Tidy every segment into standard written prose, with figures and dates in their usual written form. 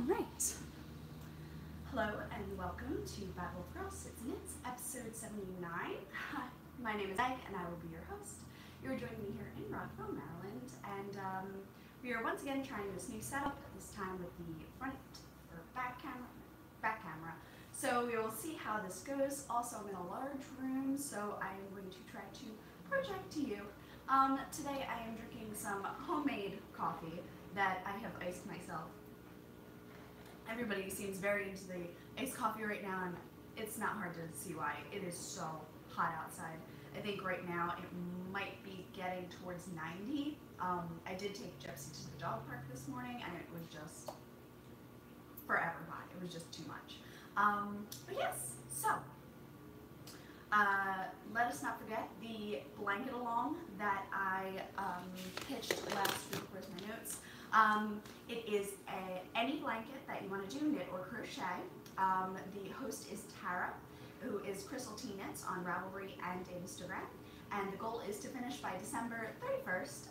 Alright. Hello and welcome to Battle of Girls Sits and Knits, episode 79. My name is Meg and I will be your host. You're joining me here in Rockville, Maryland, and we are once again trying this new setup, this time with the front or back camera. So we will see how this goes. Also, I'm in a large room, so I am going to try to project to you. Today I am drinking some homemade coffee that I have iced myself. Everybody seems very into the iced coffee right now, and it's not hard to see why. It is so hot outside. I think right now it might be getting towards 90. I did take Gypsy to the dog park this morning, and it was just forever hot. It was just too much. But yes, so let us not forget the blanket along that I pitched last week. Where's my notes? It is any blanket that you want to do, knit or crochet. The host is Tara, who is Crystal T Knits on Ravelry and Instagram. And the goal is to finish by December 31st.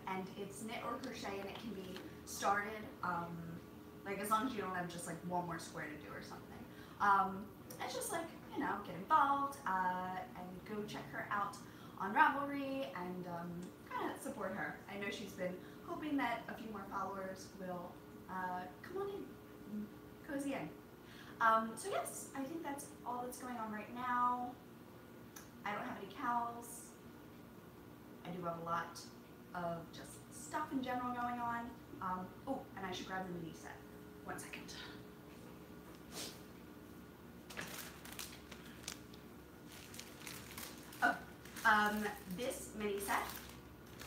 And it's knit or crochet, and it can be started, like as long as you don't have just like one more square to do or something. It's just like, you know, get involved and go check her out on Ravelry and kind of support her. I know she's been hoping that a few more followers will come on in, cozy in. So yes, I think that's all that's going on right now. I don't have any cows. I do have a lot of just stuff in general going on. Oh, and I should grab the mini set. 1 second. This mini set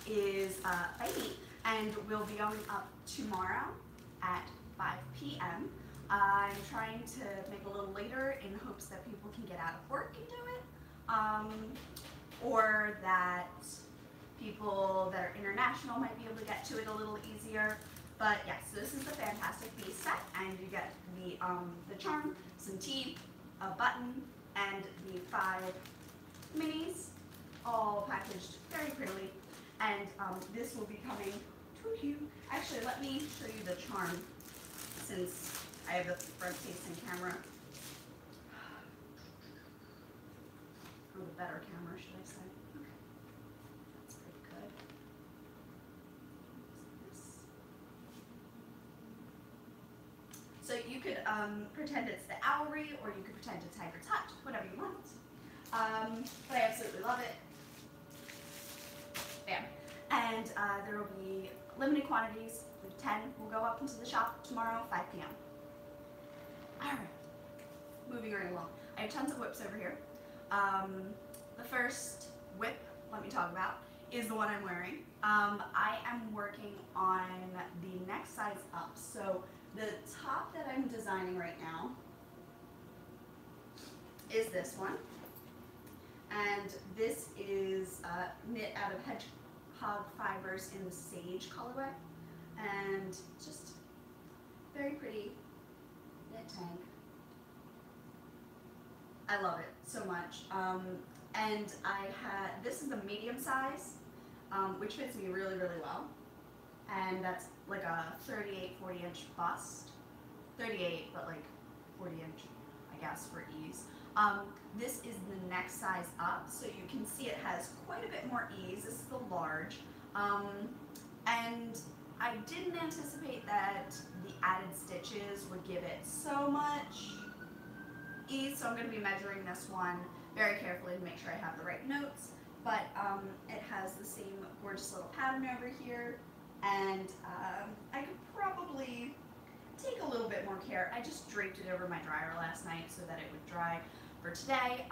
is by me and will be going up tomorrow at 5 p.m. I'm trying to make a little later in hopes that people can get out of work and do it, or that people that are international might be able to get to it a little easier. But yes, so this is the Fantastic Beasts set, and you get the charm, some tea, a button, and the 5 minis, all packaged very prettily. And this will be coming to you. Actually, let me show you the charm, since I have the front-facing camera. Or the better camera, should I say. Okay. That's pretty good. So you could pretend it's the owlry, or you could pretend it's Tiger's Hut, whatever you want. But I absolutely love it. Bam. And there will be limited quantities. 10 will go up into the shop tomorrow, 5 p.m. Alright, moving right along. I have tons of whips over here. The first whip, let me talk about, is the one I'm wearing. I am working on the next size up. So the top that I'm designing right now is this one. And this is knit out of hedgehog fibers in the sage colorway. And just very pretty knit tank. I love it so much. And this is the medium size, which fits me really, really well. And that's like a 38, 40 inch bust. 38, but like 40 inch, I guess, for ease. This is the next size up, so you can see it has quite a bit more ease. This is the large. And I didn't anticipate that the added stitches would give it so much ease, so I'm going to be measuring this one very carefully to make sure I have the right notes. But it has the same gorgeous little pattern over here, and I could probably take a little bit more care. I just draped it over my dryer last night so that it would dry for today,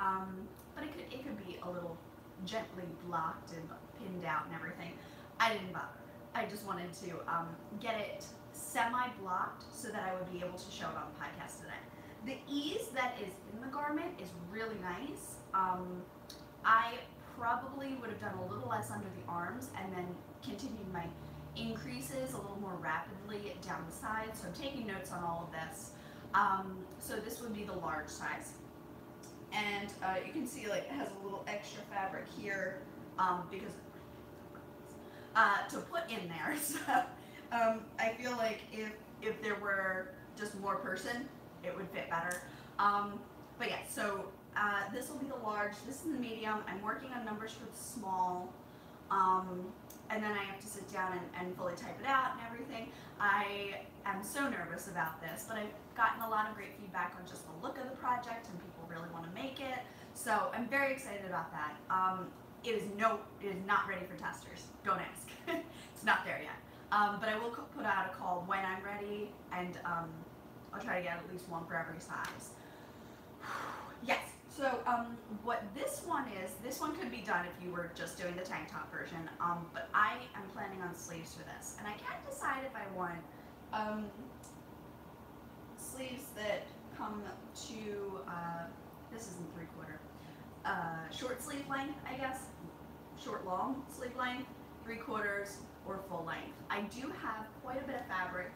but it could be a little gently blocked and pinned out and everything. I didn't bother. I just wanted to get it semi-blocked so that I would be able to show it on the podcast today. The ease that is in the garment is really nice. I probably would have done a little less under the arms and then continued my increases a little more rapidly down the side. So I'm taking notes on all of this. So this would be the large size. And you can see like it has a little extra fabric here because to put in there. So I feel like if there were just more person, it would fit better. But yeah, so this will be the large, this is the medium. I'm working on numbers for the small. And then I have to sit down and fully type it out and everything. I am so nervous about this, but I've gotten a lot of great feedback on just the look of the project, and people really want to make it. So I'm very excited about that. It is not ready for testers. Don't ask. It's not there yet. But I will put out a call when I'm ready, and I'll try to get at least one for every size. Yes. So what this one is, this one could be done if you were just doing the tank top version, but I am planning on sleeves for this. And I can't decide if I want sleeves that come to, this isn't 3/4, short sleeve length, I guess, short long sleeve length, 3/4, or full length. I do have quite a bit of fabric,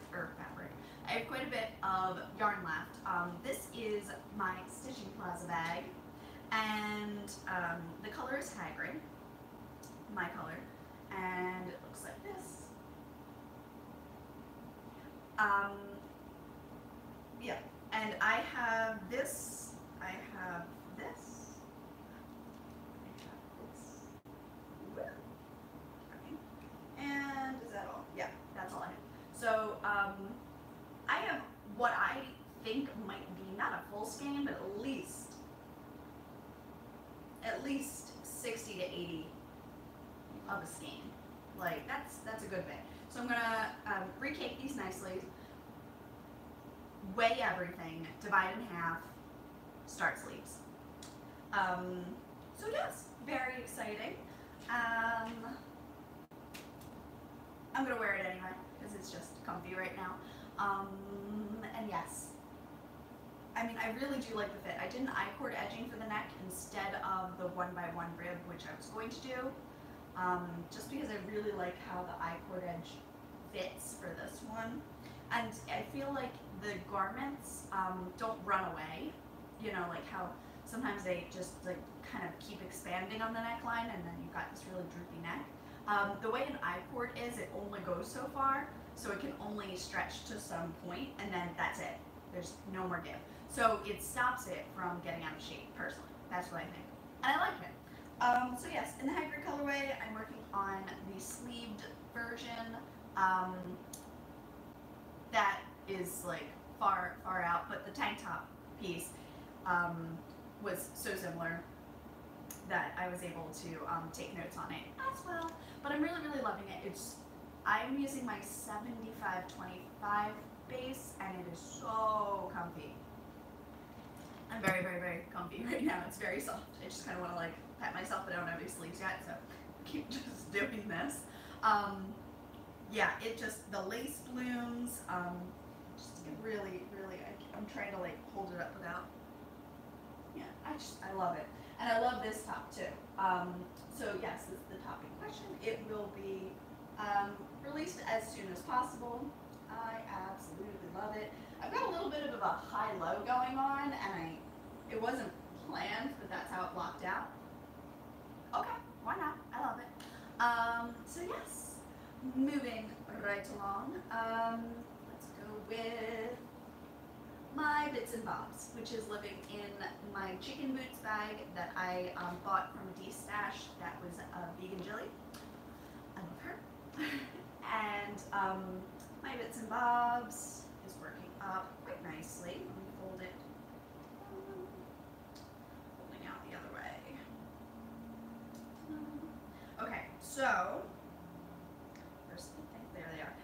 I have quite a bit of yarn left. This is my Stitching Plaza bag, and the color is Hagrid, my color, and it looks like this. Yeah, and I have this, I have this, and is that all? Yeah, that's all I have. So, I have what I think might be not a full skein, but at least 60 to 80 of a skein. Like that's a good bit. So I'm gonna recake these nicely, weigh everything, divide in half, start sleeves. So yes, very exciting. I'm gonna wear it anyway because it's just comfy right now. And yes, I mean, I really do like the fit. I did an I-cord edging for the neck instead of the 1x1 rib, which I was going to do, just because I really like how the I-cord edge fits for this one. And I feel like the garments don't run away, you know, like how sometimes they just like kind of keep expanding on the neckline, and then you've got this really droopy neck. The way an I-cord is, it only goes so far, so it can only stretch to some point, and then that's it. There's no more give. So it stops it from getting out of shape, personally. That's what I think. And I like it. So yes, in the Hagrid colorway, I'm working on the sleeved version. That is like far out, but the tank top piece was so similar that I was able to take notes on it as well. But I'm really loving it. I'm using my 75/25 base, and it is so comfy. I'm very comfy right now. It's very soft. I just kind of want to like pat myself, but I don't have any sleeves yet, so I keep just doing this. Yeah, it just, the lace blooms, just really, I'm trying to like hold it up without, yeah, I love it. And I love this top too. So yes, this is the top in question. It will be released as soon as possible. I absolutely love it. I've got a little bit of a high-low going on, and it wasn't planned, but that's how it blocked out. Okay, why not? I love it. So yes, moving right along. Let's go with my bits and bobs, which is living in my chicken boots bag that I bought from D-Stash. That was a vegan Jilly. I love her. And my bits and bobs is working up quite nicely. Let me fold it. Folding out the other way. Okay, so first, there they are.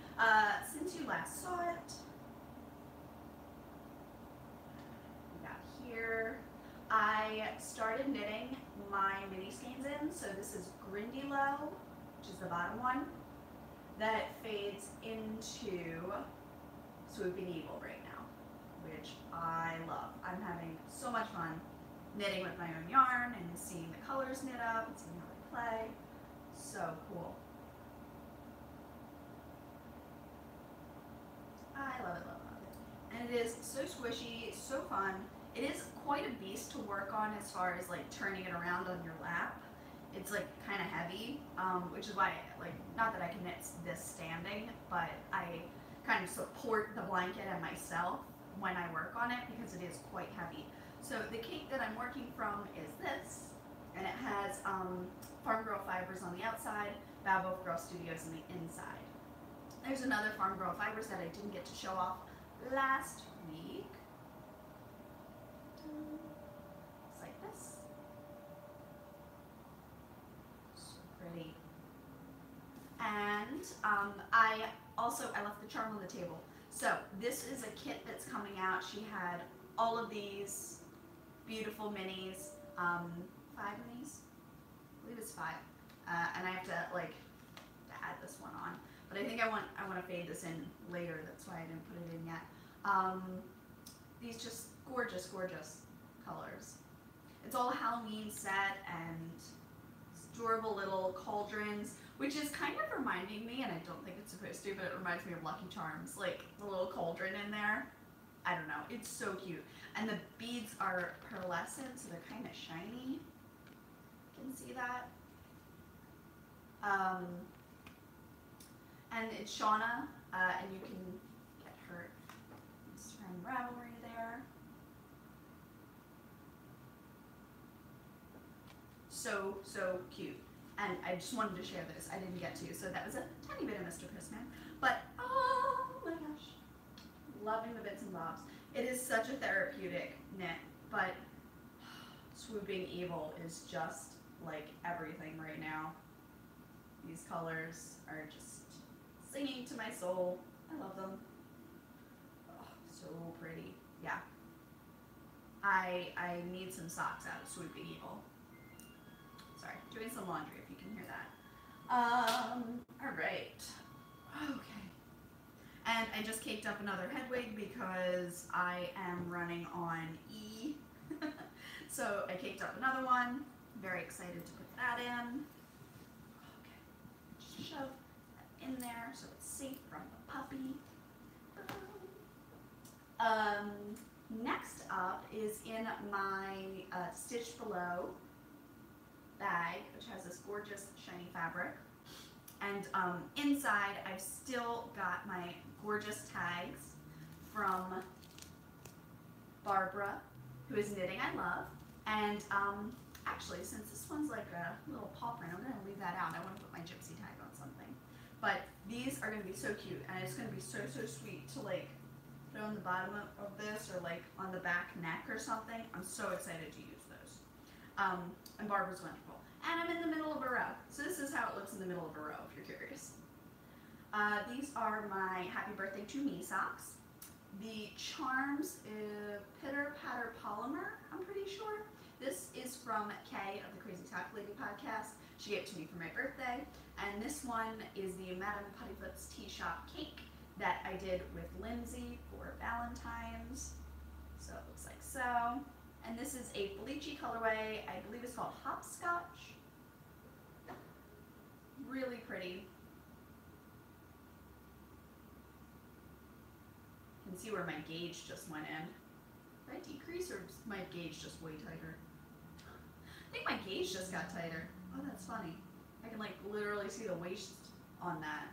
Since you last saw it, we got here. I started knitting my mini skeins in. So this is Grindy Low, which is the bottom one, that fades into Swooping Eagle right now, which I love. I'm having so much fun knitting with my own yarn and seeing the colors knit up and seeing how they play. So cool. I love it. And it is so squishy, so fun. It is quite a beast to work on as far as like turning it around on your lap. It's like kind of heavy, which is why, like, not that I can knit this standing, but I kind of support the blanket and myself when I work on it because it is quite heavy. So the cake that I'm working from is this, and it has Farm Girl Fibers on the outside, Bad Wolf Girl Studios on the inside. There's another Farm Girl Fibers that I didn't get to show off last week. It's like this. So pretty. And I left the charm on the table. So this is a kit that's coming out. She had all of these beautiful minis, 5 minis, I believe it's 5, and I have to like add this one on. But I think I want to fade this in later. That's why I didn't put it in yet. These just gorgeous, gorgeous colors. It's all a Halloween set and adorable little cauldrons, which is kind of reminding me, and I don't think it's supposed to, but it reminds me of Lucky Charms, like the little cauldron in there. I don't know, it's so cute. And the beads are pearlescent, so they're kind of shiny. You can see that. And it's Shauna, and you can get her Instagram Ravelry there. So, so cute. And I just wanted to share this. I didn't get to, so that was a tiny bit of Mr. Postman. But, oh my gosh, loving the bits and bobs. It is such a therapeutic knit, but Swooping Evil is just like everything right now. These colors are just singing to my soul. I love them. Oh, so pretty. Yeah. I need some socks out of Swooping Evil. Sorry, doing some laundry if you can hear that. Alright. Okay. And I just caked up another head wig because I am running on E. So I caked up another one. Very excited to put that in. Okay. Just shove that in there so it's safe from the puppy. Next up is in my Stitch Below bag, which has this gorgeous shiny fabric. And inside, I've still got my gorgeous tags from Barbara, who is Knitting I Love. And actually, since this one's like a little paw print, I'm going to leave that out. I want to put my gypsy tag on something. But these are going to be so cute, and it's going to be so, so sweet to like put on the bottom of this or like on the back neck or something. I'm so excited to use those. And Barbara's wonderful. And I'm in the middle of a row. So this is how it looks in the middle of a row, if you're curious. These are my Happy Birthday to Me socks. The Charms Pitter Patter Polymer, I'm pretty sure. This is from Kay of the Crazy Sock Lady podcast. She gave it to me for my birthday. And this one is the Madame Puttyfoot's Tea Shop cake that I did with Lindsay for Valentine's. So it looks like so. And this is a Felici colorway. I believe it's called Hopscotch. Really pretty. You can see where my gauge just went in. Did I decrease or is my gauge just way tighter? I think my gauge just got tighter. Oh, that's funny. I can like literally see the waist on that.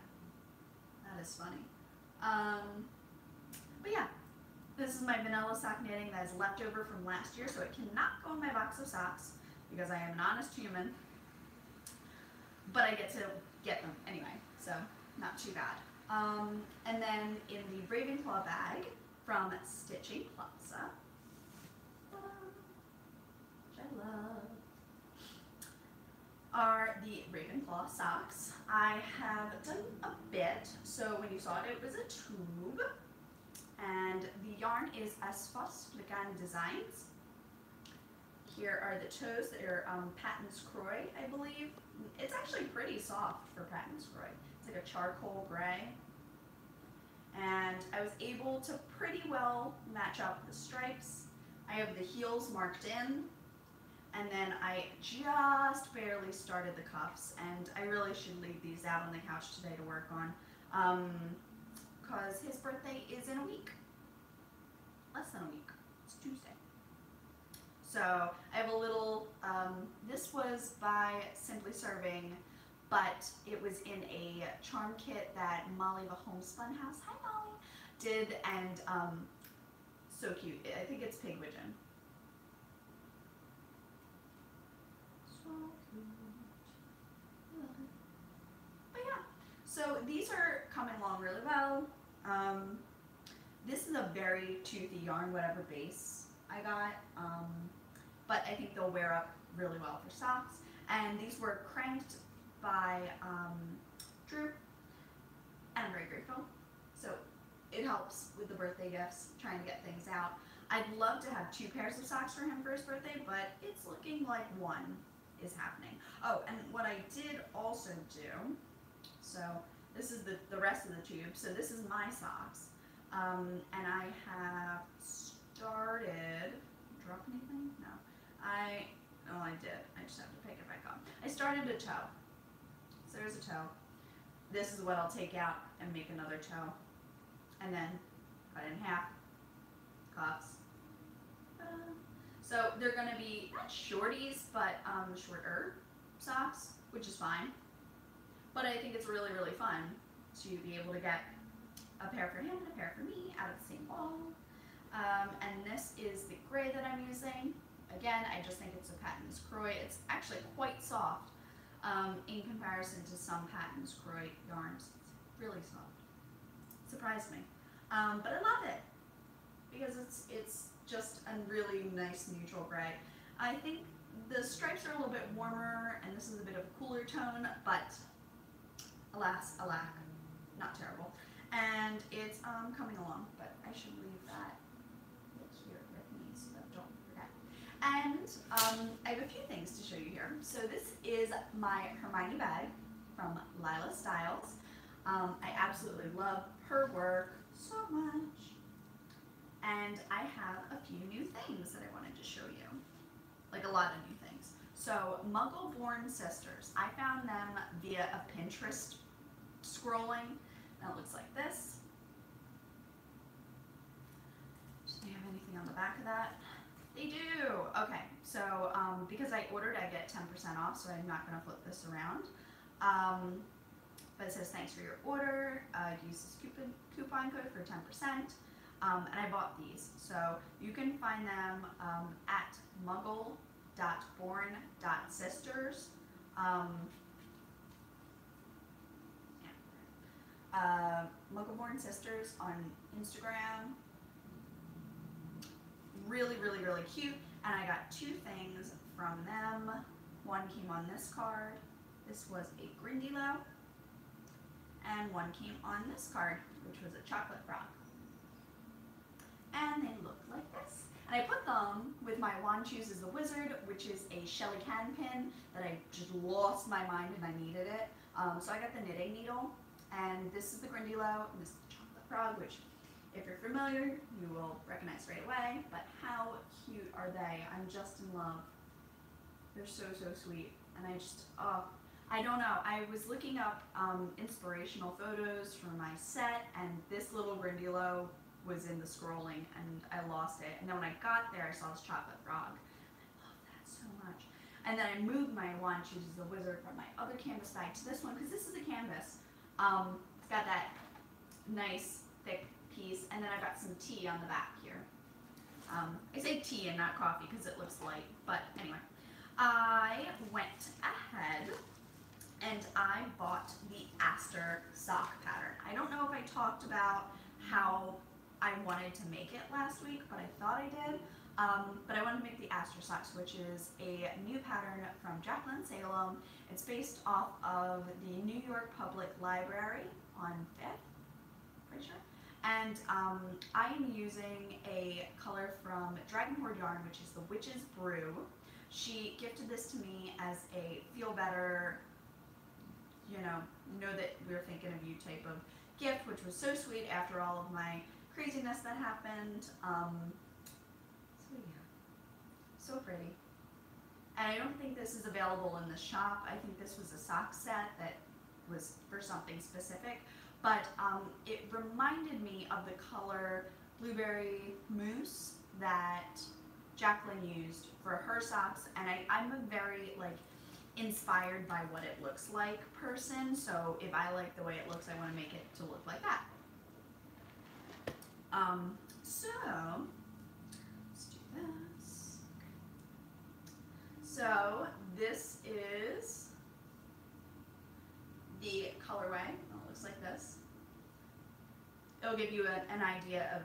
That is funny. But yeah. This is my vanilla sock knitting that is left over from last year, so it cannot go in my box of socks because I am an honest human. But I get to get them anyway, so not too bad. And then in the Ravenclaw bag from Stitching Plaza, which I love, are the Ravenclaw socks. I have done a bit, so when you saw it, it was a tube. And the yarn is Asphos Flican Designs. Here are the toes that are Patton's Croy, I believe. It's actually pretty soft for Patton's Croy. It's like a charcoal gray. And I was able to pretty well match up the stripes. I have the heels marked in. And then I just barely started the cuffs. And I really should leave these out on the couch today to work on. Because his birthday is in a week. Less than a week. It's Tuesday. So I have a little, this was by Simply Serving but it was in a charm kit that Molly the Homespun House, hi Molly, did, and so cute. I think it's Pigwidgeon. So cute. I love it. But yeah, so these are coming along really well. This is a very toothy yarn, whatever base I got, but I think they'll wear up really well for socks. And these were cranked by Drew, and I'm very grateful. So it helps with the birthday gifts, trying to get things out. I'd love to have 2 pairs of socks for him for his birthday, but it's looking like 1 is happening. Oh, and what I did also do, so this is the rest of the tube. So this is my socks. And I have started, drop anything? No. Oh, I did. I just have to pick it back up. I started a toe. So there's a toe. This is what I'll take out and make another toe. And then cut it in half. Cuffs. So they're going to be not shorties, but shorter socks, which is fine. But I think it's really, really fun to be able to get a pair for him and a pair for me out of the same ball. And this is the gray that I'm using. Again, I just think it's a Patons Kroy. It's actually quite soft in comparison to some Patons Kroy yarns. It's really soft. Surprised me. But I love it because it's just a really nice neutral gray. I think the stripes are a little bit warmer and this is a bit of a cooler tone, but alas, alack, not terrible. And it's coming along, but I should leave that here with me so that I don't forget. And I have a few things to show you here. So this is my Hermione bag from Lila Styles. I absolutely love her work so much. And I have a few new things that I wanted to show you. Like a lot of new things. So Muggle Born Sisters. I found them via a Pinterest scrolling. That looks like this. Do they have anything on the back of that? They do. Okay, so because I ordered, I get 10% off, so I'm not going to flip this around. But it says thanks for your order. Use this coupon code for 10%. And I bought these, so you can find them at muggle.born.sisters. Muggle Born Sisters on Instagram. Really, really, really cute. And I got 2 things from them. One came on this card. This was a Grindylow. And one came on this card, which was a chocolate frog. And they look like this. And I put them with my Wand Chooses the Wizard, which is a Shelly Can pin that I just lost my mind and I needed it. So I got the knitting needle. And this is the Grindylow, and this is the chocolate frog, which if you're familiar, you will recognize right away. But how cute are they? I'm just in love. They're so, so sweet. And I just, oh, I don't know. I was looking up inspirational photos for my set, and this little Grindylow was in the scrolling, and I lost it. And then when I got there, I saw this chocolate frog. I love that so much. And then I moved my Wand Chooses the Wizard from my other canvas bag to this one, because this is a canvas. It's got that nice thick piece, and then I've got some tea on the back here. I say tea and not coffee because it looks light, but anyway. I went ahead and I bought the Aster sock pattern. I don't know if I talked about how I wanted to make it last week, but I thought I did. But I wanted to make the Aster socks, which is a new pattern from Jacqueline Salem. It's based off of the New York Public Library on 5th, pretty sure. And I am using a color from Dragon Horde Yarn, which is the Witch's Brew. She gifted this to me as a feel better, you know that we're thinking of you type of gift, which was so sweet after all of my craziness that happened. So yeah, so pretty. And I don't think this is available in the shop. I think this was a sock set that was for something specific. But it reminded me of the color Blueberry Mousse that Jacqueline used for her socks. And I'm a very, like, inspired by what it looks like person. So if I like the way it looks, I want to make it to look like that. So let's do this. So this is the colorway. It looks like this. It'll give you an idea of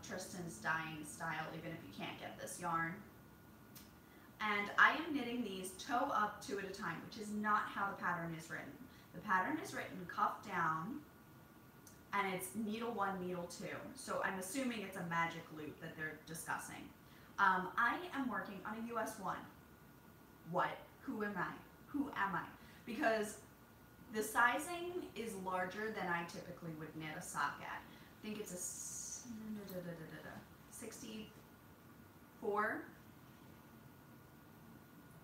Tristan's dyeing style, even if you can't get this yarn. And I am knitting these toe up 2 at a time, which is not how the pattern is written. The pattern is written cuff down, and it's needle 1, needle 2. So I'm assuming it's a magic loop that they're discussing. I am working on a US 1. What? Who am I? Who am I? Because the sizing is larger than I typically would knit a sock at. I think it's a 64.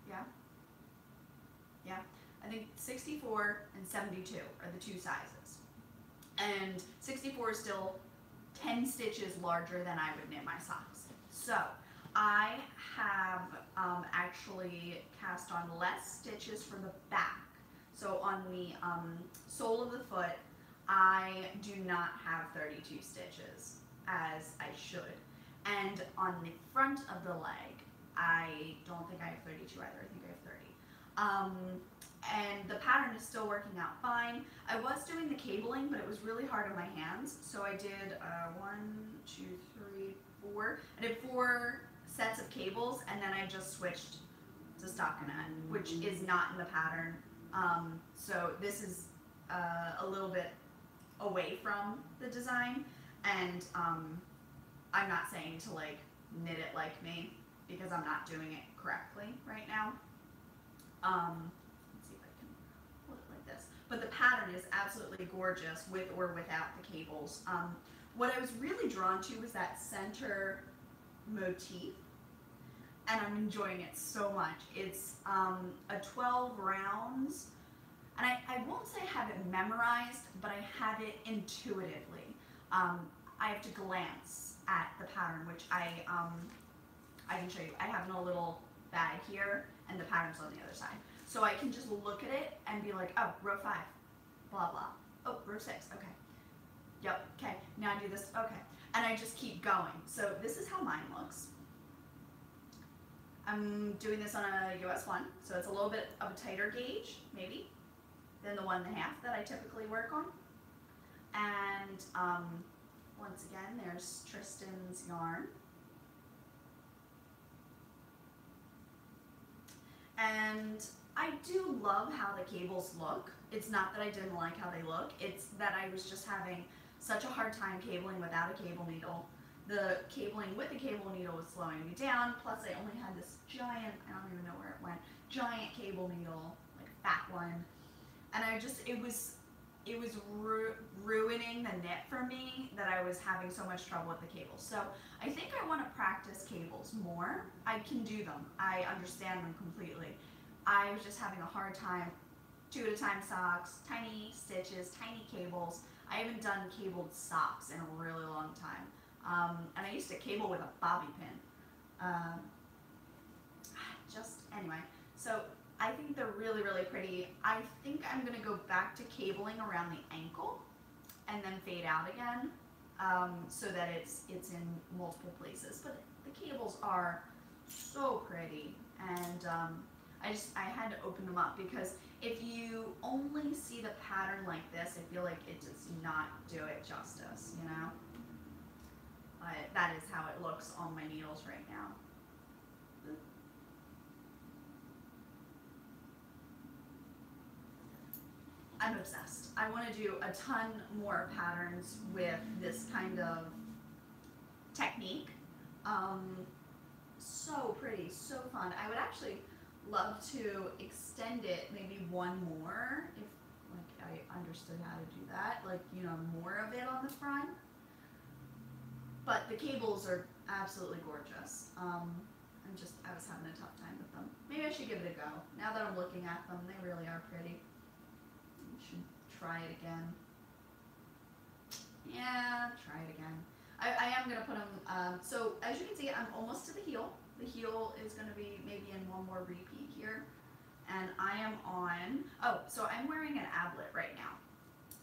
Yeah. I think 64 and 72 are the 2 sizes. And 64 is still 10 stitches larger than I would knit my socks. So I have actually cast on less stitches for the back. So on the sole of the foot, I do not have 32 stitches as I should. And on the front of the leg, I don't think I have 32 either. I think I have 30. And the pattern is still working out fine. I was doing the cabling, but it was really hard on my hands. So I did 1, 2, 3, 4. I did 4 sets of cables, and then I just switched to stockinette, which is not in the pattern. So this is a little bit away from the design, and I'm not saying to like knit it like me because I'm not doing it correctly right now. Let's see if I can hold it like this. But the pattern is absolutely gorgeous with or without the cables. What I was really drawn to was that center motif, and I'm enjoying it so much. It's a 12 rounds, and I won't say I have it memorized, but I have it intuitively. I have to glance at the pattern, which I can show you. I have in a little bag here, and the pattern's on the other side. So I can just look at it and be like, oh, row 5, blah, blah. Oh, row 6, okay. Yep, okay, now I do this, okay. And I just keep going. So this is how mine looks. I'm doing this on a US 1, so it's a little bit of a tighter gauge, maybe, than the 1.5 that I typically work on. And once again, there's Tristan's yarn. And I do love how the cables look. It's not that I didn't like how they look, it's that I was just having such a hard time cabling without a cable needle. The cabling with the cable needle was slowing me down, plus I only had this giant, I don't even know where it went, giant cable needle, like fat one. And I just, it was ruining the knit for me that I was having so much trouble with the cables. So I think I want to practice cables more. I can do them. I understand them completely. I was just having a hard time. 2 at a time socks, tiny stitches, tiny cables. I haven't done cabled socks in a really long time. And I used to cable with a bobby pin. Anyway, so I think they're really, really pretty. I think I'm gonna go back to cabling around the ankle and then fade out again, so that it's in multiple places. But the cables are so pretty, and I had to open them up because if you only see the pattern like this, I feel like it does not do it justice, you know? But that is how it looks on my needles right now. I'm obsessed. I want to do a ton more patterns with this kind of technique. So pretty, so fun. I would actually love to extend it maybe one more if like I understood how to do that, like, you know, more of it on the front. But the cables are absolutely gorgeous. I was having a tough time with them. Maybe I should give it a go. Now that I'm looking at them, they really are pretty. Should try it again. Yeah, try it again. I am going to put them, so as you can see, I'm almost to the heel. The heel is going to be maybe in one more repeat here. and I am on, oh, so I'm wearing an Ablet right now.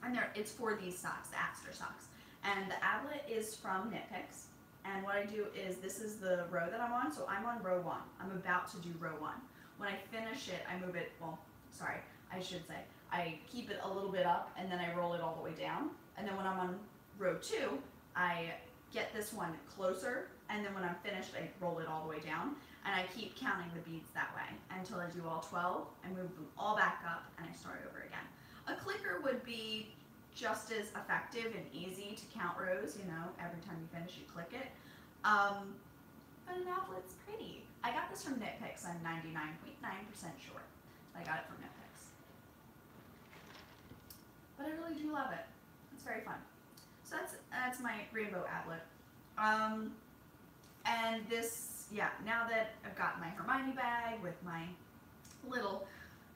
And it's for these socks, the Aster socks. And the Ablet is from Knit Picks. And what I do is, this is the row that I'm on, so I'm on row 1. I'm about to do row 1. When I finish it, I move it, well, sorry, I should say, I keep it a little bit up and then I roll it all the way down. And then when I'm on row 2, I get this one closer, and then when I'm finished, I roll it all the way down. And I keep counting the beads that way until I do all 12. I move them all back up and I start over again. A clicker would be just as effective and easy to count rows, you know, every time you finish you click it. But an Ablet's pretty. I got this from Knit Picks. I'm 99.9% sure I got it from Knit Picks. But I really do love it. It's very fun. So that's my rainbow Ablet. And this, yeah, now that I've got my Hermione bag with my little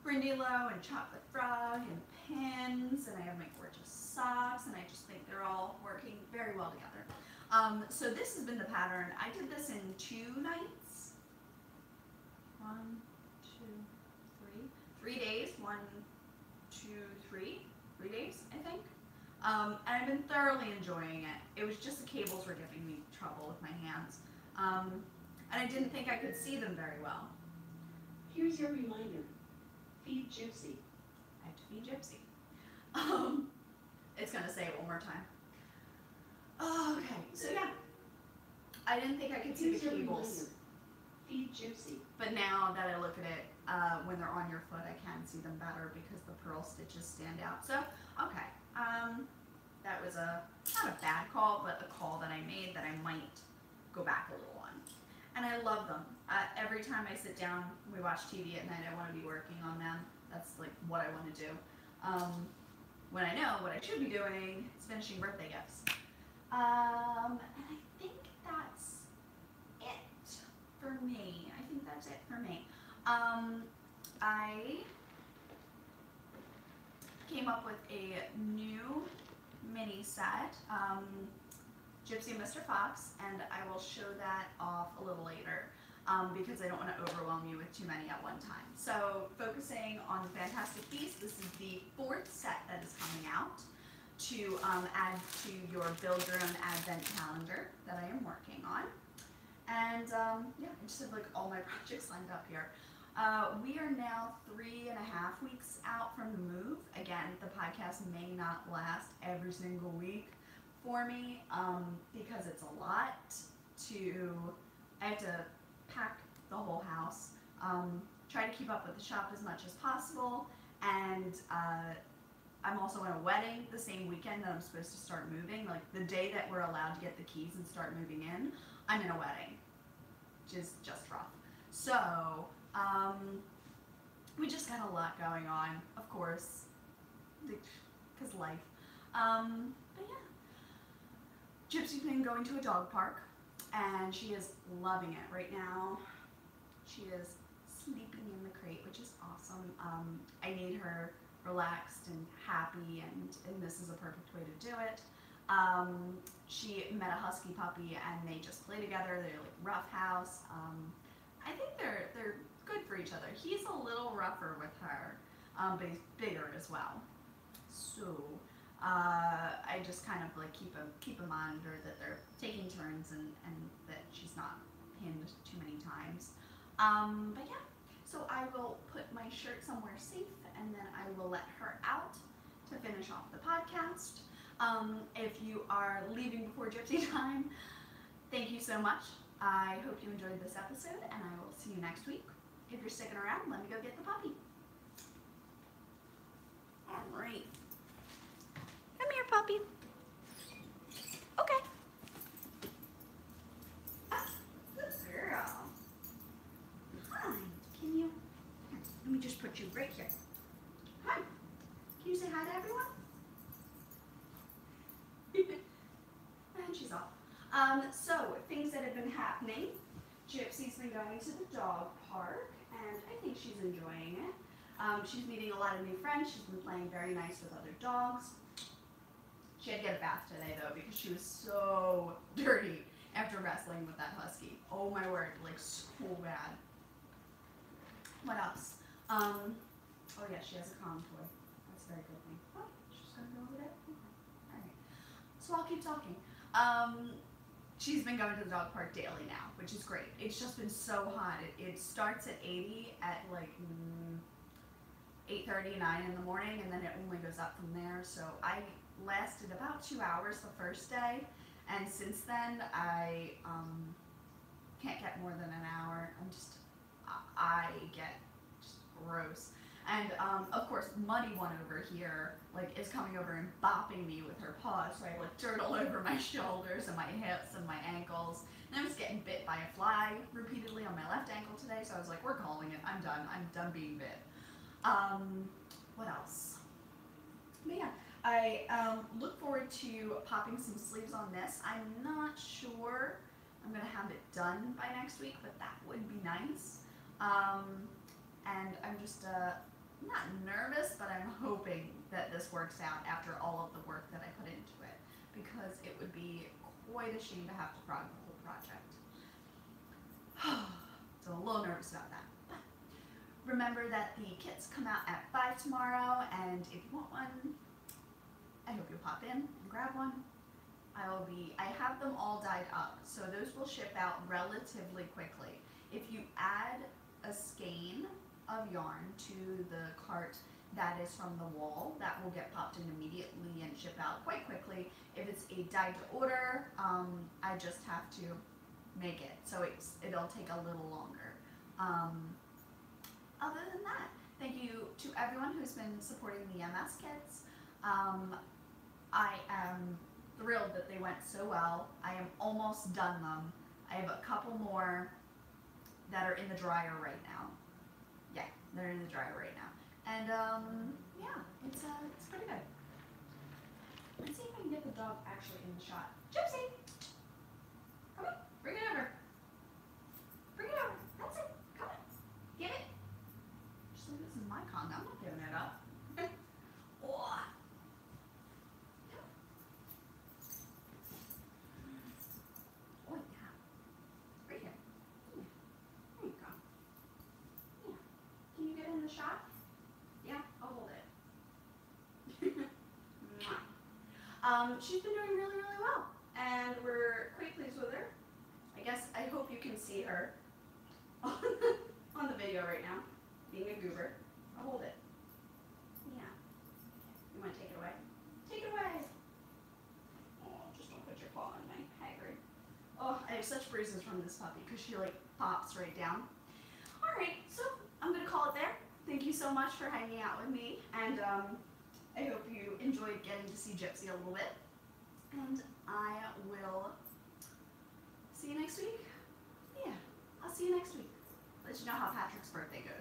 Brindillo and Chocolate Frog and pins, and I have my gorgeous socks, and I just think they're all working very well together. So this has been the pattern. I did this in 2 nights. 1, 2, 3. 3 days. 1, 2, 3. 3 days, I think. And I've been thoroughly enjoying it. It was just the cables were giving me trouble with my hands. And I didn't think I could see them very well. Here's your reminder. Feed Gypsy. I have to feed Gypsy. It's gonna say it one more time. Okay, so yeah. I didn't think I could see Here's the your cables. reminder. Feed Gypsy. But now that I look at it, when they're on your foot, I can see them better because the pearl stitches stand out. So, okay. That was not a bad call, but a call that I made that I might go back a little on. And I love them. Every time I sit down, we watch TV at night, I want to be working on them. That's like what I want to do. When I know what I should be doing is finishing birthday gifts. And I think that's it for me. I think that's it for me. I came up with a new mini set, Gypsy and Mr. Fox, and I will show that off a little later because I don't want to overwhelm you with too many at one time. So focusing on the Fantastic Beasts, this is the 4th set that is coming out to add to your Build Your Own Advent calendar that I am working on. And yeah, I just have like all my projects lined up here. We are now 3.5 weeks out from the move. Again, the podcast may not last every single week for me because it's a lot I have to pack the whole house, try to keep up with the shop as much as possible, and I'm also in a wedding the same weekend that I'm supposed to start moving. Like the day that we're allowed to get the keys and start moving in, I'm in a wedding, which is just rough. So, we just got a lot going on, of course, because life. But yeah, Gypsy's been going to a dog park, and she is loving it right now. She is sleeping in the crate, which is awesome. I need her relaxed and happy, and this is a perfect way to do it. She met a husky puppy, and they just play together. They're like roughhouse. I think they're good for each other. He's a little rougher with her, but he's bigger as well. So I just kind of like keep a monitor that they're taking turns and that she's not pinned too many times. But yeah, so I will put my shirt somewhere safe, and then I will let her out to finish off the podcast. If you are leaving before Gypsy time, thank you so much. I hope you enjoyed this episode, and I will see you next week. If you're sticking around, let me go get the puppy. All right. Come here, puppy. Okay. Good girl. Hi. Can you... Here, let me just put you right here. Hi. Can you say hi to everyone? And she's off. So, things that have been happening. Gypsy's been going to the dog park, and I think she's enjoying it. She's meeting a lot of new friends. She's been playing very nice with other dogs. She had to get a bath today, though, because she was so dirty after wrestling with that husky. Oh my word, like so bad. What else? Oh yeah, she has a calm toy. That's a very good thing. Oh, she's gonna go over there. Okay. All right. So I'll keep talking. She's been going to the dog park daily now, which is great. It's just been so hot. It starts at 80 at like 8:30, 9 in the morning, and then it only goes up from there. So I lasted about 2 hours the first day, and since then I can't get more than an hour. I get just gross. And of course, Muddy One over here like is coming over and bopping me with her paws, so I like dirt all over my shoulders and my hips and my ankles. And I was getting bit by a fly repeatedly on my left ankle today, so I was like, we're calling it. I'm done. I'm done being bit. What else? But yeah, I look forward to popping some sleeves on this. I'm not sure I'm gonna have it done by next week, but that would be nice. And I'm just not nervous, but I'm hoping that this works out after all of the work that I put into it, because it would be quite a shame to have to prog the whole project. So I'm a little nervous about that. But remember that the kits come out at 5 tomorrow, and if you want one, I hope you'll pop in and grab one. I have them all dyed up, so those will ship out relatively quickly. If you add a skein of yarn to the cart that is from the wall, that will get popped in immediately and ship out quite quickly. If it's a dyed to order, I just have to make it, so it'll take a little longer. Other than that, thank you to everyone who's been supporting the MS kits. I am thrilled that they went so well. I am almost done them. I have a couple more that are in the dryer right now. Yeah, they're in the dryer right now. And yeah, it's pretty good. Let's see if I can get the dog actually in the shot. Gypsy! Come on, bring it over. Bring it over. That's it. Come on. Give it. Just like this is my Kong. I'm not giving it up. Oh. Oh yeah. Right here. Yeah. There you go. Yeah. Can you get in the shot? Yeah, I'll hold it. She's been doing really, really well, and we're quite pleased with her. I hope you can see her on the video right now, being a goober. I'll hold it. Yeah. You want to take it away? Take it away. Oh, just don't put your paw on my Hagrid. Oh, I have such bruises from this puppy because she like pops right down. All right, so I'm gonna call it there. Thank you so much for hanging out with me, and I hope you enjoyed getting to see Gypsy a little bit. And I will see you next week. Yeah, I'll see you next week. Let you know how Patrick's birthday goes.